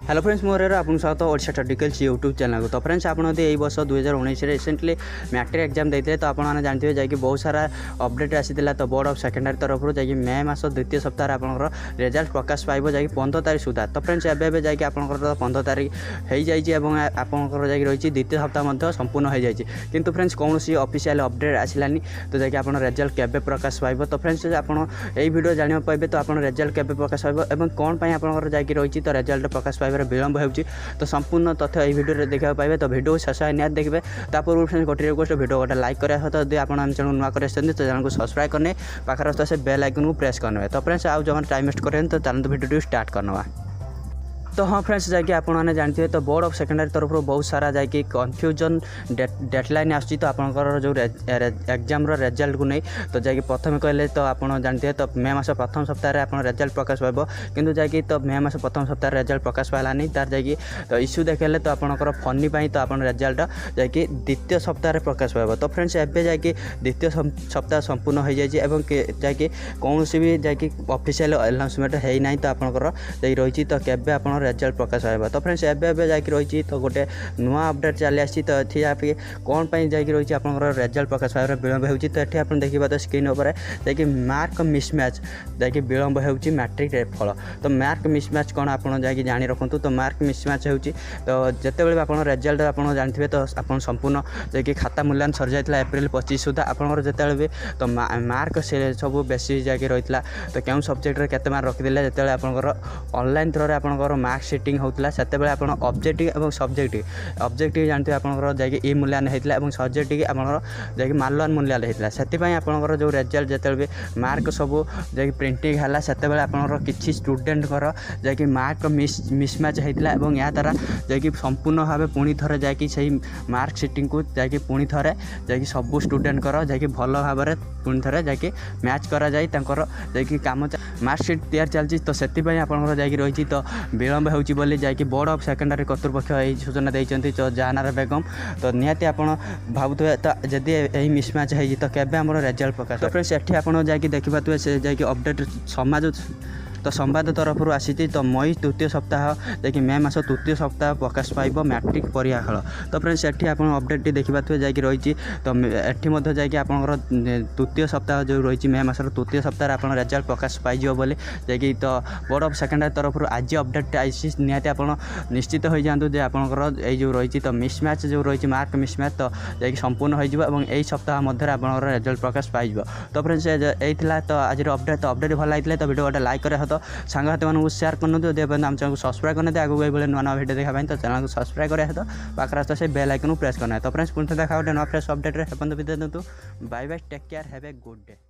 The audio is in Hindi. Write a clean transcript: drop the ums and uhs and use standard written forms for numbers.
हेलो फ्रेंड्स मोर आपको स्वागत ओडिशा टेक्निकल्स यूट्यूब चैनल को। तो फ्रेंड्स आप यही वर्ष 2019 रिसेंटली मैट्रिक एग्जाम देते तो आपने जानते हैं जैकि बहुत सारा अपडेट आसाला। तो बोर्ड ऑफ सेकेंडरी तरफ जैकि मे मास द्वितीय सप्ताह आपंकर रिजल्ट प्रकाश पाइब जैकि 15 तारीख सुधा। तो फ्रेंड्स एवं जैकि आपंकर 15 तारीख हो जाए आपंकर जैकि रही द्वितीय सप्ताह संपूर्ण हो जाए किंतु फ्रेंड्स कौन ऑफिशियल अपडेट आसानी। तो जैकि आप रिजल्ट केबे प्रकाश पाइब। तो फ्रेंड्स आपड़ यही वीडियो जाना पाइबे तो आप रिजल्ट केबे प्रकाश पाइब और कौन पर आपंकर जैकि रही तो रिजल्ट प्रकाश पाइब विलंब हो। तो संपूर्ण तथ्य यही वीडियो देखा पाइबे। तो वीडियो शेष निहाती देखिए। तापर फ्रेंड्स गोटे रिक्वेस्ट वीडियो गोटे लाइक करा तो यदि आप चैनल नुआ कर तो चैनल को सब्सक्राइब करने पाखे तो से बेल आइकन को प्रेस करने। तो फ्रेंड्स आउ जो टाइम वेस्ट करें तो चलते वीडियो स्टार्ट करना। तो हाँ फ्रेंड्स जैकि आपने जानते हैं तो बोर्ड ऑफ सेकेंडरी तरफ बहुत सारा जैकि कन्फ्यूजन डेडलाइन आसूँ। तो आपंकर जो एग्जाम रिजल्ट को नहीं तो जैकि प्रथम कहले तो आप जानते हैं तो मे मास प्रथम सप्ताह आप रिजल्ट प्रकाश पाइब किंतु जैकि तो मे मास प्रथम सप्ताह रिजल्ट प्रकाश पालानी तार जैकि तो इश्यू देखेले तो आपंकर फनी तो आप रिजल्ट जैकि द्वितीय सप्ताह प्रकाश पाइब। तो फ्रेंड्स एवं जैकि द्वितीय सप्ताह संपूर्ण हो जाए जैकि कौन भी जैकि ऑफिशियल अनाउंसमेंट है ना। तो आपंकर जैकि रही तो केबे आप रिजल्ट प्रकाश पाइब। तो फ्रेंड्स एवं जैकि रही तो गोटे नुआ अपडेट चली आसी। तो ये कौन पर जैकि रही आप रिजल्ट प्रकाश पाइब विलंब हो। तो ये आप देखिए तो स्क्रीन उपर जैकि मार्क मिसमैच जैकि विलंब हो मैट्रिक फल। तो मार्क मिसमैच कौन आप जानी रखुँ। तो मार्क मिसमैच हो तो जिते आप रिजल्ट आप जानते तो आप संपूर्ण जैकि खाता मूल्यांकन सरी जाता एप्रिल 25 सुधा आपंकर जिते भी तो मार्क से सब बेसी जैकि रही तो क्यों सब्जेक्ट केते मार्क रखिदे जिते आपंकर ऑनलाइन थ्रो आपंकर मार्क सीटिंग होता से आप ऑब्जेक्टिव और सब्जेक्टिव जानते हैं आपंकर जैकि ई मूल्यांकन होता है सब्जेक्टिव आपंकर जैकि मानवान मूल्यांकन होता से आपंकर जो रिजल्ट जिते भी मार्क सब जैकि प्रिंटिंग है से आपंकर किसी स्टूडेंटर जैकि मार्क मिसमैच होता है या द्वारा जैकि संपूर्ण भाव पुणी थे जैकि सही मार्क सीटिंग को जैकि पुणी थे जैकि सब स्टूडेंटर जैकि भल भाव में पुणी थे जैकि मैच करा जाए जैकि काम मार्कसीट तैयार चलती। तो से आपंकर जैकि रही तो विलंब हो जैकि बोर्ड ऑफ सेकेंडरी कर्तृपक्ष यही सूचना देते तो जहानारा बेगम। तो निहाती आप भावुए तो जदि यही मिसमैच हो तो केबे आम रिजल्ट प्रकाश। तो फ्रेंड्स एठी आप जैकि देखिए से जैकि अपडेट समाज तो संवाद तरफ आसी। तो मई तृतीय सप्ताह जैकि मे मास तृतीय सप्ताह प्रकाश पाइब मैट्रिक परीक्षा फल। तो फ्रेंड्स एठी आप अपडेट देखिए जैकि रही तो एठी जैकि आपंकर तृतीय सप्ताह जो रही मे मासर तृतीय सप्ताह आप रिजल्ट प्रकाश पाइज बोली जैकि तो बोर्ड ऑफ सेकेंडरी तरफ आज अपडेट आई निहाती आप निश्चित हो जातु जे आपंकर जो रही तो मिसमैच जो रही मार्क मिसमैच तो जैकि संपूर्ण हो सप्ताह मध्य आपंकर रिजल्ट प्रकाश पाइज। तो फ्रेंड्स यही तो आज अपडेट तो अपडेट भल लगे तो वीडियो गोटे लाइक करे तो सांगसाथी मानक शेयर करना आम चैनल को सब्सक्राइब करने आगे ये नुआ नुआ वीडियो देखा तो चैनल को सब्सक्राइब करा तो पाखे से बेल आइकन प्रेस करना। तो फ्रेंड्स पुनः देखा गोटे नुआ फ्रेश अपडेट विदा दिखाँ। Bye bye take care have a good day.